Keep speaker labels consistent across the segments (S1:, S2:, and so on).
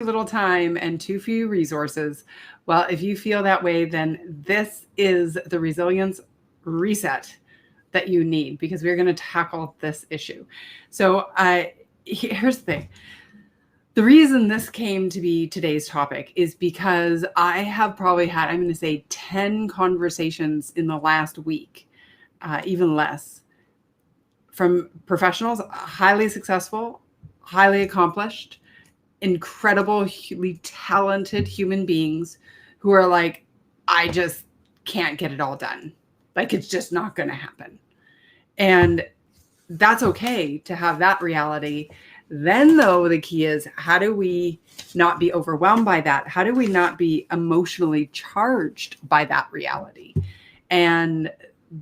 S1: little time and too few resources. Well, if you feel that way, then this is the resilience reset that you need because we're going to tackle this issue. So, here's the thing. The reason this came to be today's topic is because I have probably had, I'm going to say, 10 conversations in the last week, even less, from professionals, highly successful, highly accomplished, incredibly talented human beings who are like, I just can't get it all done. Like, it's just not going to happen. And that's okay to have that reality. Then, though, the key is how do we not be overwhelmed by that? How do we not be emotionally charged by that reality? And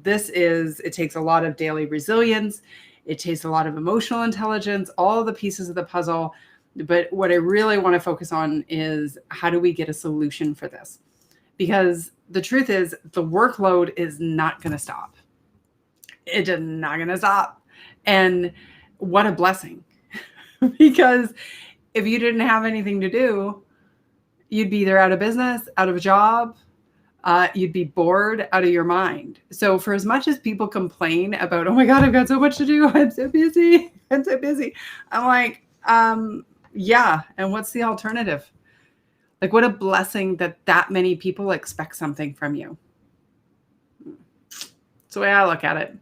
S1: it takes a lot of daily resilience. It takes a lot of emotional intelligence, all the pieces of the puzzle. But what I really want to focus on is how do we get a solution for this? Because the truth is the workload is not going to stop. It is not going to stop. And what a blessing. Because if you didn't have anything to do, you'd be either out of business, out of a job, you'd be bored out of your mind. So for as much as people complain about, oh my God, I've got so much to do. I'm so busy. I'm so busy. I'm like, yeah. And what's the alternative? Like, what a blessing that many people expect something from you. That's the way I look at it.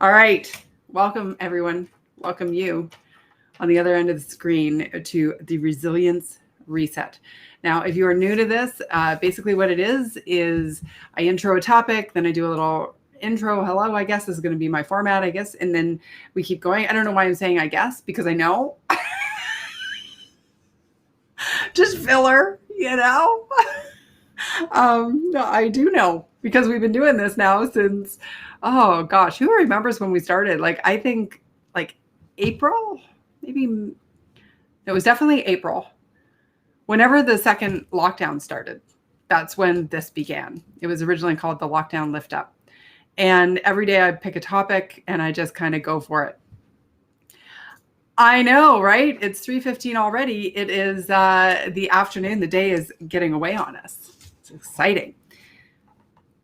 S1: All right. Welcome, everyone. Welcome you on the other end of the screen to the Resilience Reset. Now, if you are new to this, basically what it is I intro a topic, then I do a little intro. Hello, I guess this is going to be my format, I guess. And then we keep going. I don't know why I'm saying I guess, because I know. Just filler, you know? No, I do know because we've been doing this now since, oh gosh, who remembers when we started? Like, I think like April, maybe, it was definitely April. Whenever the second lockdown started, that's when this began. It was originally called the Lockdown Lift Up. And every day I pick a topic and I just kind of go for it. I know, right? It's 3:15 already. It is the afternoon. The day is getting away on us. It's exciting.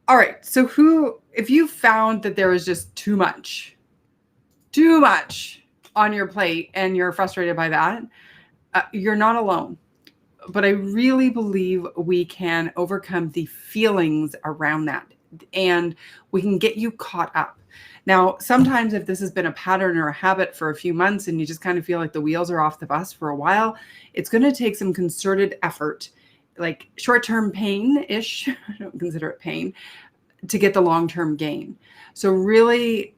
S1: All right. So if you found that there was just too much on your plate and you're frustrated by that, you're not alone. But I really believe we can overcome the feelings around that and we can get you caught up. Now, sometimes if this has been a pattern or a habit for a few months and you just kind of feel like the wheels are off the bus for a while, it's going to take some concerted effort, like short-term pain-ish, I don't consider it pain, to get the long-term gain. So really,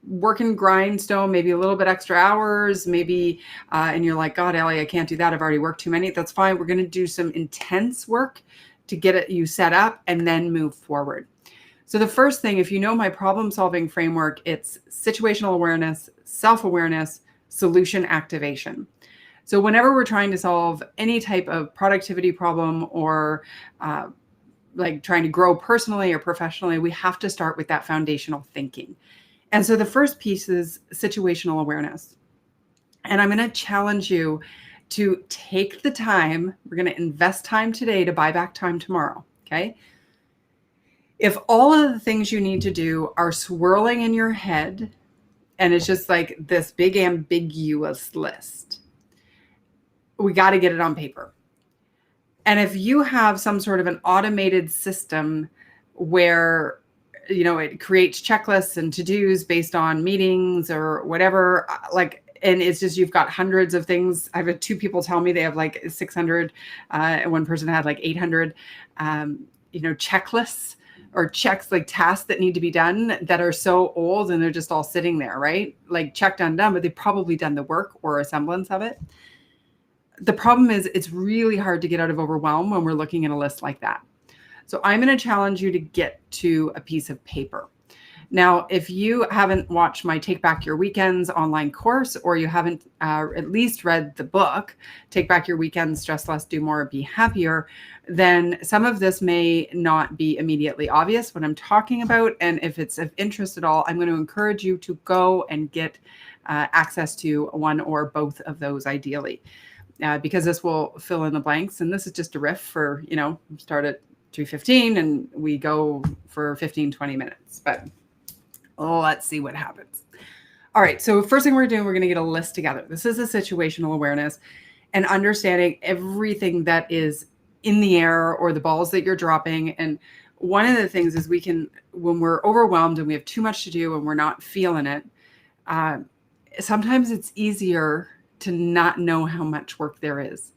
S1: work in grindstone, maybe a little bit extra hours, maybe, and you're like, God, Ellie, I can't do that. I've already worked too many. That's fine. We're going to do some intense work to get you set up and then move forward. So the first thing, if you know my problem-solving framework, it's situational awareness, self-awareness, solution activation. So whenever we're trying to solve any type of productivity problem or like trying to grow personally or professionally, we have to start with that foundational thinking. And so the first piece is situational awareness. And I'm going to challenge you to take the time. We're going to invest time today to buy back time tomorrow. Okay. If all of the things you need to do are swirling in your head and it's just like this big ambiguous list, we got to get it on paper. And if you have some sort of an automated system where, it creates checklists and to-dos based on meetings or whatever, and it's just, you've got hundreds of things. I've had 2 people tell me they have like 600, and one person had like 800, checklists or checks, like tasks that need to be done that are so old and they're just all sitting there, right? Like checked, undone, but they've probably done the work or a semblance of it. The problem is it's really hard to get out of overwhelm when we're looking at a list like that. So I'm going to challenge you to get to a piece of paper. Now, if you haven't watched my Take Back Your Weekends online course, or you haven't at least read the book, Take Back Your Weekends, Stress Less, Do More, Be Happier, then some of this may not be immediately obvious what I'm talking about. And if it's of interest at all, I'm going to encourage you to go and get access to one or both of those ideally. because this will fill in the blanks. And this is just a riff for, start at 3:15 and we go for 15, 20 minutes. But let's see what happens. All right. So first thing we're doing, we're going to get a list together. This is a situational awareness and understanding everything that is in the air or the balls that you're dropping. And one of the things is when we're overwhelmed and we have too much to do and we're not feeling it, sometimes it's easier to not know how much work there is.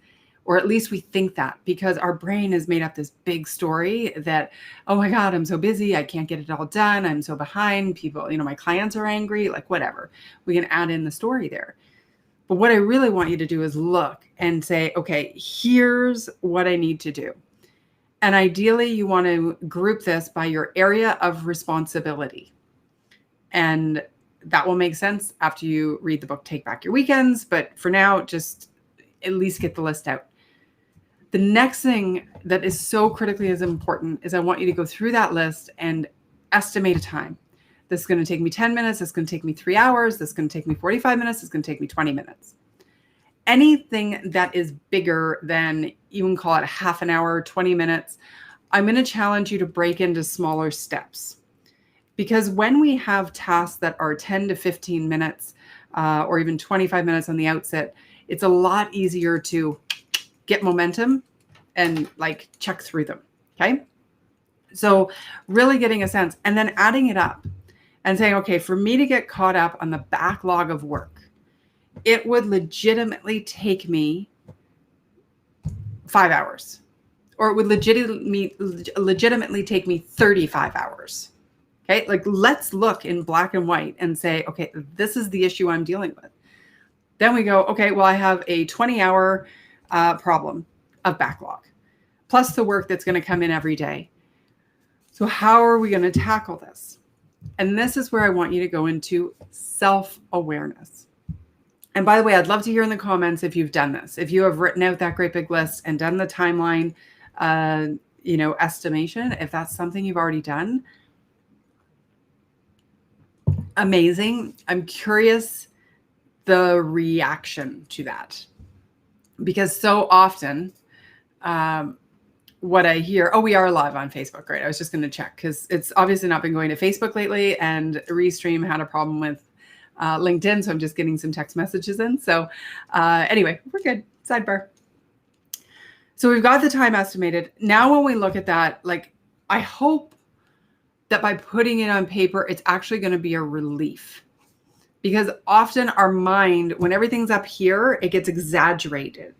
S1: Or at least we think that, because our brain has made up this big story that, oh my God, I'm so busy. I can't get it all done. I'm so behind. People, my clients are angry, like whatever. We can add in the story there. But what I really want you to do is look and say, okay, here's what I need to do. And ideally, you want to group this by your area of responsibility. And that will make sense after you read the book, Take Back Your Weekends. But for now, just at least get the list out. The next thing that is so critically as important is I want you to go through that list and estimate a time. This is going to take me 10 minutes. This is going to take me 3 hours. This is going to take me 45 minutes. This is going to take me 20 minutes. Anything that is bigger than, you can call it a half an hour, 20 minutes, I'm going to challenge you to break into smaller steps. Because when we have tasks that are 10 to 15 minutes or even 25 minutes on the outset, it's a lot easier to get momentum and check through them. Okay. So really getting a sense and then adding it up and saying, okay, for me to get caught up on the backlog of work, it would legitimately take me 5 hours, or it would legitimately take me 35 hours. Okay. Let's look in black and white and say, okay, this is the issue I'm dealing with. Then we go, okay, well, I have a 20-hour problem of backlog, plus the work that's going to come in every day. So how are we going to tackle this? And this is where I want you to go into self-awareness. And by the way, I'd love to hear in the comments if you've done this, if you have written out that great big list and done the timeline, estimation, if that's something you've already done. Amazing. I'm curious the reaction to that, because so often what I hear, we are live on Facebook, right? I was just going to check because it's obviously not been going to Facebook lately, and Restream had a problem with LinkedIn. So I'm just getting some text messages in. So anyway, we're good. Sidebar. So we've got the time estimated. Now, when we look at that, I hope that by putting it on paper, it's actually going to be a relief. Because often our mind, when everything's up here, it gets exaggerated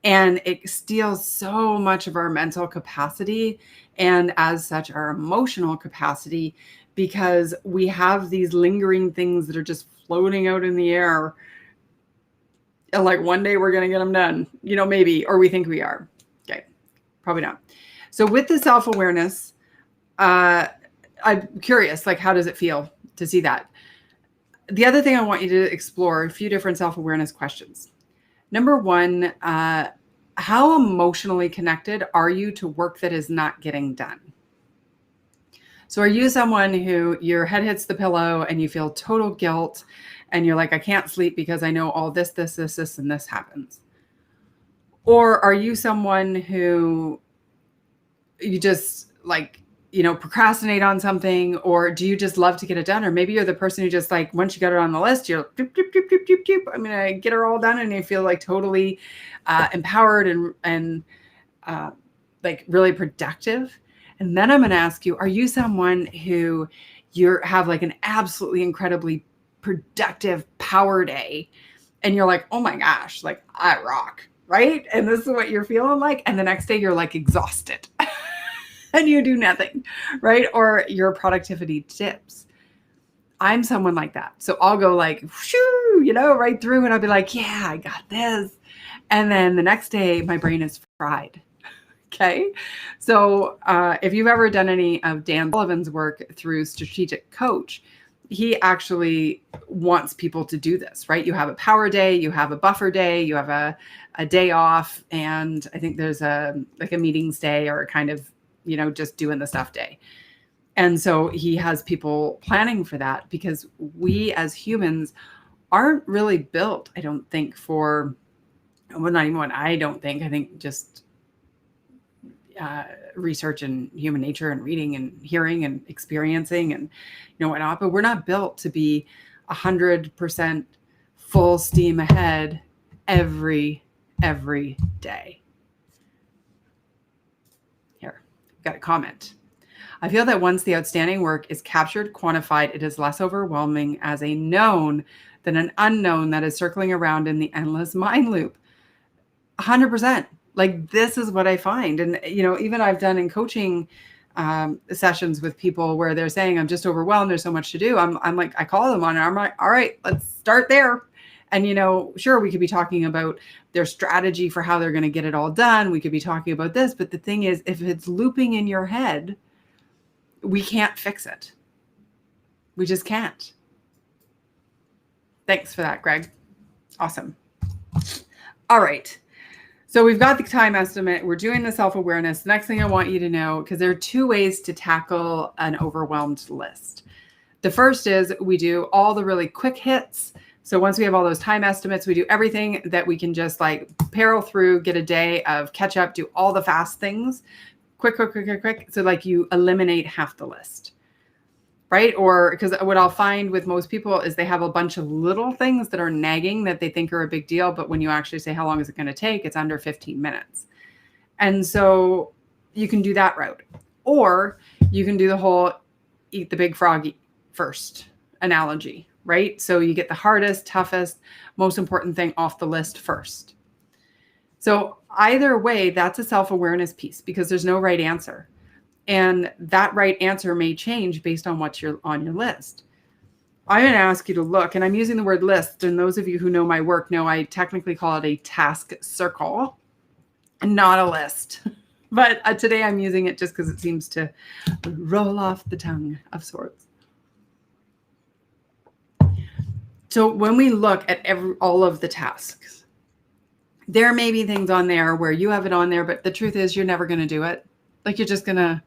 S1: and it steals so much of our mental capacity and as such our emotional capacity, because we have these lingering things that are just floating out in the air. And one day we're going to get them done, maybe, or we think we are. Okay, probably not. So with the self-awareness, I'm curious, how does it feel to see that? The other thing I want you to explore, a few different self-awareness questions. Number one, how emotionally connected are you to work that is not getting done? So are you someone who your head hits the pillow and you feel total guilt and you're like, I can't sleep because I know all this, and this happens? Or are you someone who you just procrastinate on something, or do you just love to get it done? Or maybe you're the person who just once you get it on the list, you're doop, doop, doop, doop, doop, doop, I'm going to get her all done. And you feel totally empowered and really productive. And then I'm going to ask you, are you someone who have an absolutely incredibly productive power day and you're like, oh my gosh, I rock, right? And this is what you're feeling like. And the next day you're exhausted. And you do nothing, right? Or your productivity dips. I'm someone like that. So I'll go shoo, right through, and I'll be like, yeah, I got this. And then the next day, my brain is fried. Okay. So if you've ever done any of Dan Sullivan's work through Strategic Coach, he actually wants people to do this, right? You have a power day, you have a buffer day, you have a day off, and I think there's a meetings day or a kind of just doing the stuff day. And so he has people planning for that, because we as humans aren't really built, I don't think, for well, not even what I don't think. I think just research and human nature and reading and hearing and experiencing and whatnot. But we're not built to be 100% full steam ahead every day. Here, got a comment. I feel that once the outstanding work is captured, quantified, it is less overwhelming as a known than an unknown that is circling around in the endless mind loop. 100%. Like, this is what I find. And, even I've done in coaching sessions with people where they're saying, I'm just overwhelmed. There's so much to do. I'm like, I call them on it. I'm like, all right, let's start there. And, sure, we could be talking about their strategy for how they're going to get it all done. We could be talking about this. But the thing is, if it's looping in your head, we can't fix it. We just can't. Thanks for that, Greg. Awesome. All right. So we've got the time estimate. We're doing the self-awareness. The next thing I want you to know, because there are two ways to tackle an overwhelmed list. The first is we do all the really quick hits. So once we have all those time estimates, we do everything that we can just like barrel through, get a day of catch up, do all the fast things. Quick. So like you eliminate half the list, right? Or because what I'll find with most people is they have a bunch of little things that are nagging that they think are a big deal. But when you actually say, how long is it going to take? It's under 15 minutes. And so you can do that route, or you can do the whole eat the big frog first analogy, right? So you get the hardest, toughest, most important thing off the list first. So either way, that's a self-awareness piece because there's no right answer. And that right answer may change based on what's on your list. I'm going to ask you to look, and I'm using the word list. And those of you who know my work know I technically call it a task circle, not a list. But today I'm using it just because it seems to roll off the tongue of sorts. So when we look at all of the tasks, there may be things on there where you have it on there, but the truth is you're never going to do it. Like you're just going to,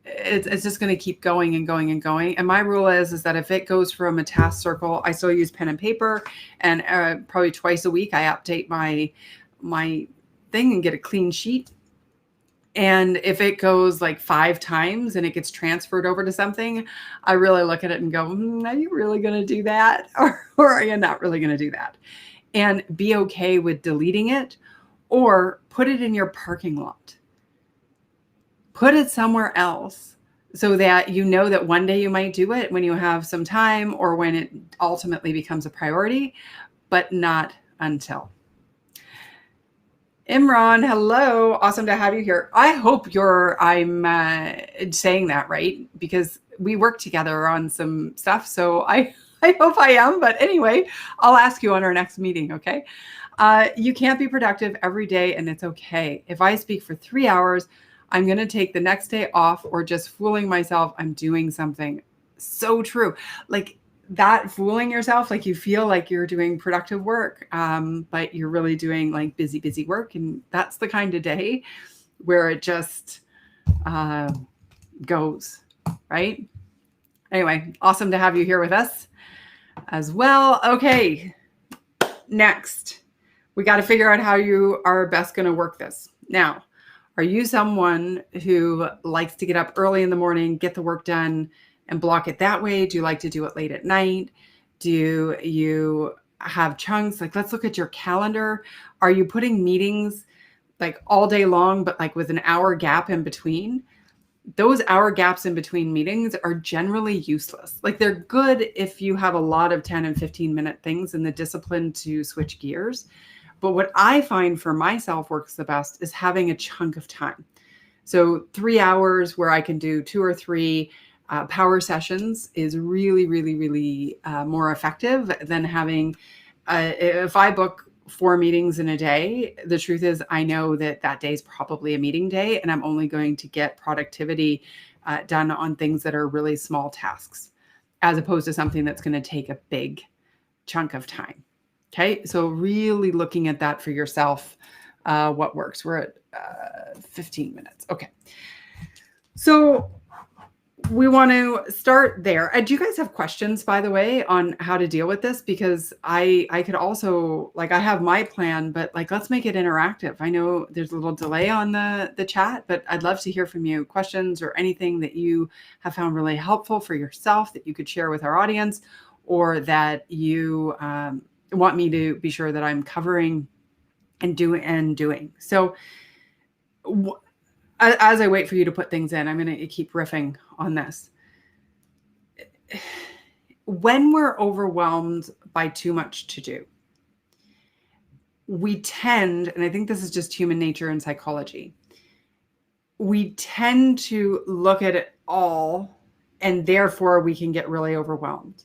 S1: it's just going to keep going and going and going. And my rule is that if it goes from a task circle, I still use pen and paper, and probably twice a week I update my thing and get a clean sheet. And if it goes like 5 times and it gets transferred over to something, I really look at it and go, are you really going to do that? Or are you not really going to do that? And be okay with deleting it, or put it in your parking lot. Put it somewhere else so that you know that one day you might do it when you have some time or when it ultimately becomes a priority, but not until. Imran, hello. Awesome to have you here. I hope I'm saying that right, because we work together on some stuff. So I hope I am. But anyway, I'll ask you on our next meeting, okay? You can't be productive every day, and it's okay. If I speak for 3 hours, I'm going to take the next day off, or just fooling myself I'm doing something. So true. Like that fooling yourself, like you feel like you're doing productive work, but you're really doing like busy work. And that's the kind of day where it just goes, right? Anyway, awesome to have you here with us as well. Okay, next, we got to figure out how you are best going to work this. Now, are you someone who likes to get up early in the morning, get the work done, and block it that way? Do you like to do it late at night? Do you have chunks? Like, let's look at your calendar. Are you putting meetings like all day long, but like with an hour gap in between? Those hour gaps in between meetings are generally useless. Like they're good if you have a lot of 10 and 15 minute things and the discipline to switch gears. But what I find for myself works the best is having a chunk of time. So 3 hours where I can do 2 or 3 power sessions is really more effective than having, if I book 4 meetings in a day, the truth is I know that day is probably a meeting day, and I'm only going to get productivity done on things that are really small tasks, as opposed to something that's going to take a big chunk of time. Okay, so really looking at that for yourself, what works. We're at 15 minutes. Okay, so we want to start there. Do you guys have questions, by the way, on how to deal with this? Because I could also, like, I have my plan, but like, let's make it interactive. I know there's a little delay on the chat, but I'd love to hear from you. Questions or anything that you have found really helpful for yourself that you could share with our audience, or that you want me to be sure that I'm covering and doing. So as I wait for you to put things in, I'm going to keep riffing on this. When we're overwhelmed by too much to do, we tend, and I think this is just human nature and psychology, we tend to look at it all, and therefore we can get really overwhelmed.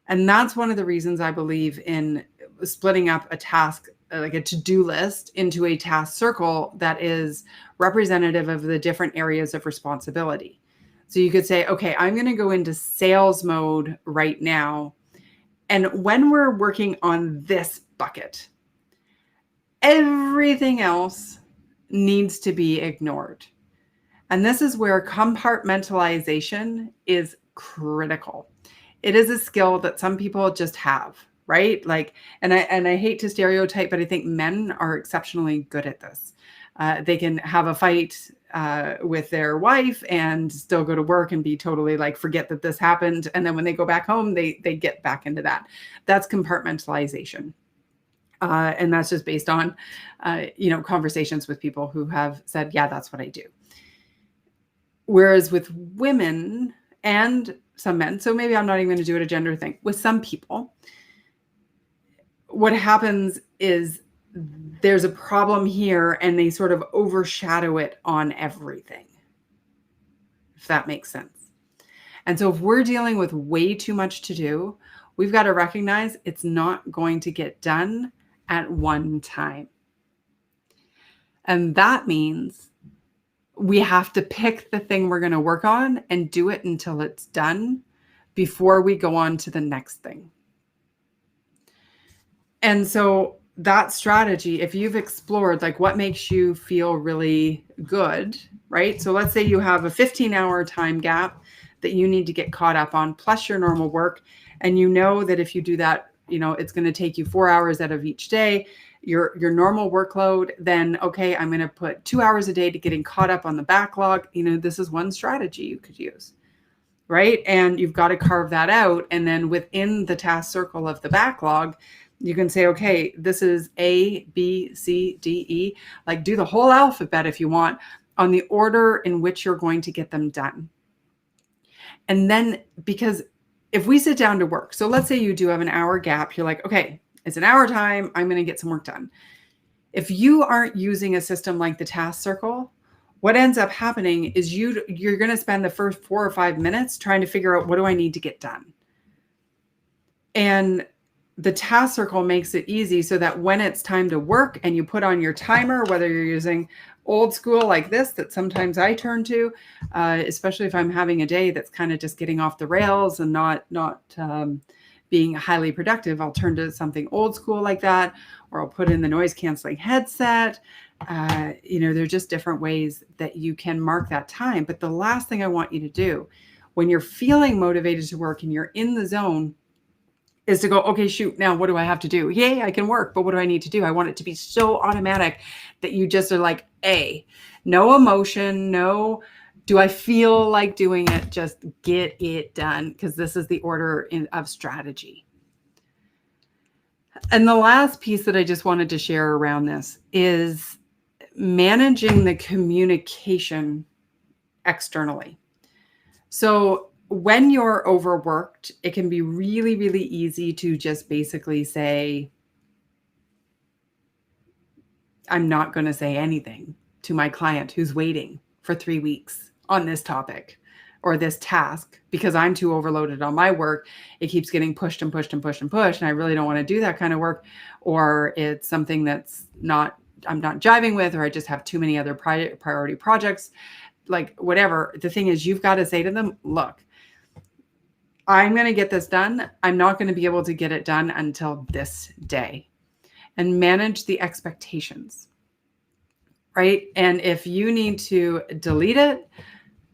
S1: And that's one of the reasons I believe in splitting up a task, like a to-do list, into a task circle that is representative of the different areas of responsibility. So you could say, okay, I'm going to go into sales mode right now. And when we're working on this bucket, everything else needs to be ignored. And this is where compartmentalization is critical. It is a skill that some people just have, right? Like, and I hate to stereotype, but I think men are exceptionally good at this. They can have a fight with their wife and still go to work and be totally like, forget that this happened. And then when they go back home, they get back into that. That's compartmentalization. And that's just based on, conversations with people who have said, yeah, that's what I do. Whereas with women and some men, so maybe I'm not even going to do it a gender thing, with some people, what happens is there's a problem here and they sort of overshadow it on everything, if that makes sense. And so if we're dealing with way too much to do, we've got to recognize it's not going to get done at one time. And that means we have to pick the thing we're going to work on and do it until it's done before we go on to the next thing. And so that strategy, if you've explored like what makes you feel really good, right? So let's say you have a 15-hour time gap that you need to get caught up on, plus your normal work. And you know that if you do that, it's going to take you 4 hours out of each day, your normal workload, then, okay, I'm going to put 2 hours a day to getting caught up on the backlog. This is one strategy you could use, right? And you've got to carve that out. And then within the task circle of the backlog, you can say, okay, this is A, B, C, D, E, like do the whole alphabet if you want on the order in which you're going to get them done. And then, because if we sit down to work, so let's say you do have an hour gap, you're like, okay, it's an hour time, I'm going to get some work done. If you aren't using a system like the task circle, what ends up happening is you're going to spend the first 4 or 5 minutes trying to figure out, what do I need to get done? And the task circle makes it easy so that when it's time to work and you put on your timer, whether you're using old school like this, that sometimes I turn to, especially if I'm having a day that's kind of just getting off the rails and not being highly productive, I'll turn to something old school like that, or I'll put in the noise canceling headset. They're just different ways that you can mark that time. But the last thing I want you to do when you're feeling motivated to work and you're in the zone is to go, okay, shoot, now what do I have to do? Yay, I can work, but what do I need to do? I want it to be so automatic that you just are like, no emotion, no, do I feel like doing it? Just get it done, because this is the order of strategy. And the last piece that I just wanted to share around this is managing the communication externally. So when you're overworked, it can be really, really easy to just basically say, I'm not going to say anything to my client who's waiting for 3 weeks on this topic or this task because I'm too overloaded on my work. It keeps getting pushed and pushed and pushed and pushed. And I really don't want to do that kind of work. Or it's something that's I'm not jiving with, or I just have too many other priority projects, like whatever. The thing is, you've got to say to them, look, I'm going to get this done. I'm not going to be able to get it done until this day, and manage the expectations, right? And if you need to delete it,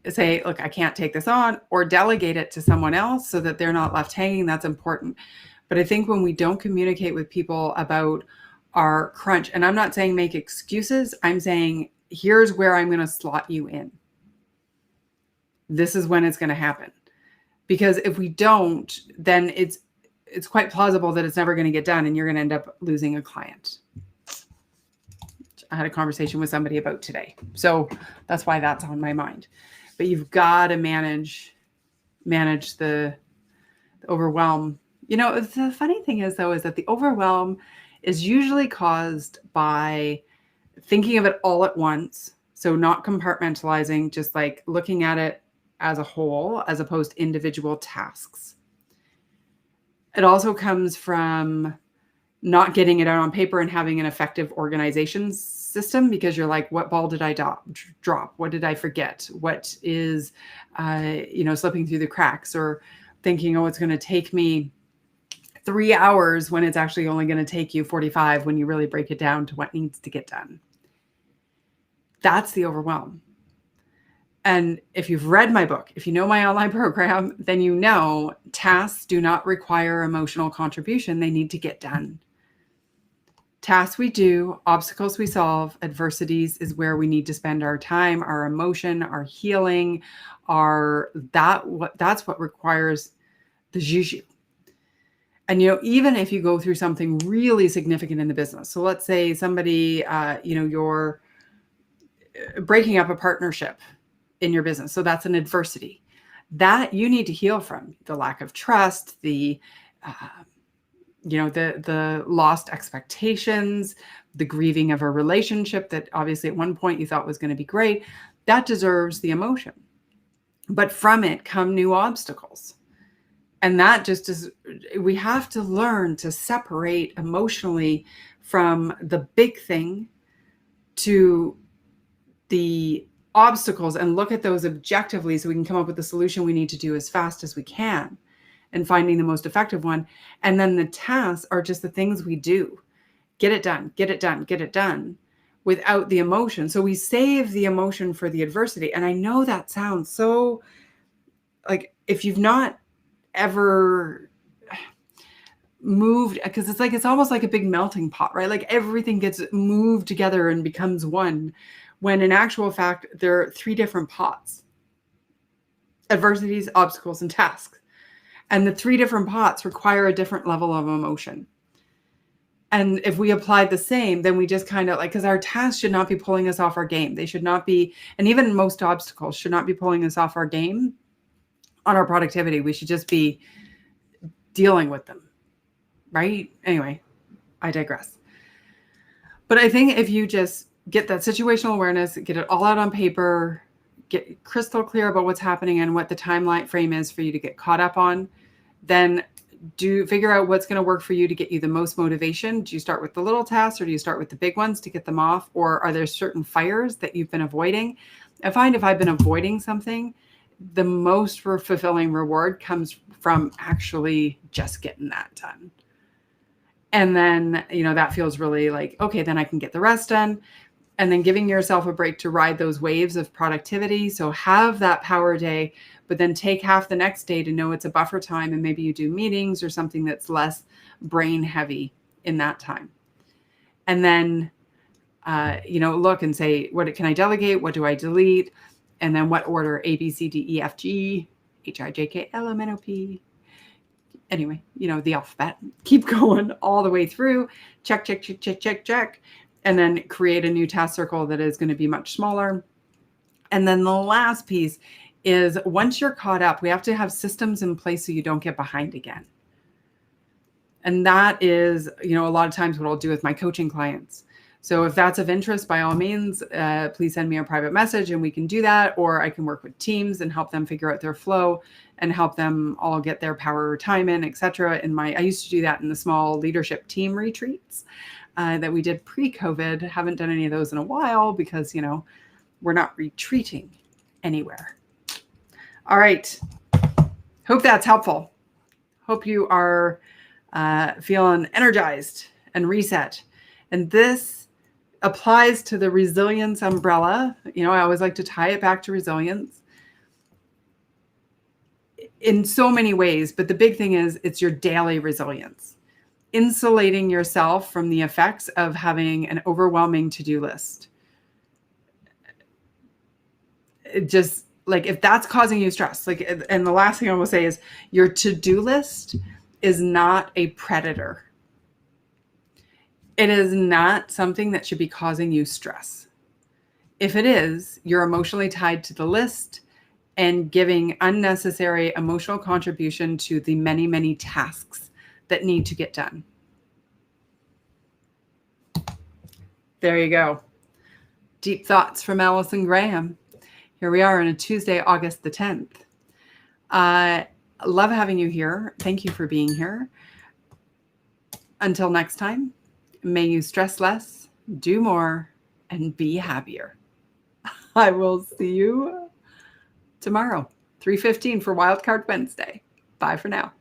S1: say, look, I can't take this on, or delegate it to someone else so that they're not left hanging. That's important. But I think when we don't communicate with people about our crunch, and I'm not saying make excuses, I'm saying, here's where I'm going to slot you in. This is when it's going to happen. Because if we don't, then it's quite plausible that it's never going to get done and you're going to end up losing a client. I had a conversation with somebody about today. So that's why that's on my mind. But you've got to manage the overwhelm. You know, the funny thing is, though, is that the overwhelm is usually caused by thinking of it all at once. So not compartmentalizing, just like looking at it as a whole, as opposed to individual tasks. It also comes from not getting it out on paper and having an effective organization system, because you're like, what ball did I drop? What did I forget? What is, slipping through the cracks, or thinking, oh, it's going to take me 3 hours when it's actually only going to take you 45 when you really break it down to what needs to get done. That's the overwhelm. And if you've read my book, if you know my online program, then you know tasks do not require emotional contribution. They need to get done. Tasks we do, obstacles we solve, adversities is where we need to spend our time, our emotion, our healing, that's what requires the juju. And, even if you go through something really significant in the business, so let's say somebody, you're breaking up a partnership in your business. So that's an adversity that you need to heal from. The lack of trust, the lost expectations, the grieving of a relationship that obviously at one point you thought was going to be great. That deserves the emotion. But from it come new obstacles. And that just is, we have to learn to separate emotionally from the big thing to the obstacles and look at those objectively so we can come up with the solution we need to do as fast as we can and finding the most effective one. And then the tasks are just the things we do. Get it done, get it done, get it done without the emotion. So we save the emotion for the adversity. And I know that sounds so, like, if you've not ever moved, because it's almost like a big melting pot, right? Like everything gets moved together and becomes one, when in actual fact, there are 3 different pots: adversities, obstacles, and tasks. And the 3 different pots require a different level of emotion. And if we applied the same, then we just kind of because our tasks should not be pulling us off our game. They should not be, and even most obstacles should not be pulling us off our game on our productivity. We should just be dealing with them, right? Anyway, I digress. But I think if you just get that situational awareness, get it all out on paper, get crystal clear about what's happening and what the timeline frame is for you to get caught up on, then figure out what's going to work for you to get you the most motivation. Do you start with the little tasks, or do you start with the big ones to get them off? Or are there certain fires that you've been avoiding? I find if I've been avoiding something, the most fulfilling reward comes from actually just getting that done. And then, that feels really like, okay, then I can get the rest done. And then giving yourself a break to ride those waves of productivity. So have that power day, but then take half the next day to know it's a buffer time. And maybe you do meetings or something that's less brain heavy in that time. And then, look and say, what can I delegate? What do I delete? And then what order? A, B, C, D, E, F, G, H, I, J, K, L, M, N, O, P. Anyway, the alphabet. Keep going all the way through. Check, check, check, check, check, check. And then create a new task circle that is going to be much smaller. And then the last piece is, once you're caught up, we have to have systems in place so you don't get behind again. And that is, a lot of times what I'll do with my coaching clients. So if that's of interest, by all means, please send me a private message and we can do that. Or I can work with teams and help them figure out their flow and help them all get their power time in, et cetera. I used to do that in the small leadership team retreats that we did pre-COVID. Haven't done any of those in a while because, we're not retreating anywhere. All right. Hope that's helpful. Hope you are feeling energized and reset. And this applies to the resilience umbrella. I always like to tie it back to resilience. in so many ways. But the big thing is it's your daily resilience, insulating yourself from the effects of having an overwhelming to-do list. It just, like, if that's causing you stress, like, and the last thing I will say is your to-do list is not a predator. It is not something that should be causing you stress. If it is, you're emotionally tied to the list and giving unnecessary emotional contribution to the many, many tasks that need to get done. There you go. Deep thoughts from Alison Graham. Here we are on a Tuesday, August the 10th. Love having you here. Thank you for being here. Until next time, may you stress less, do more, and be happier. I will see you tomorrow, 3:15 for Wildcard Wednesday. Bye for now.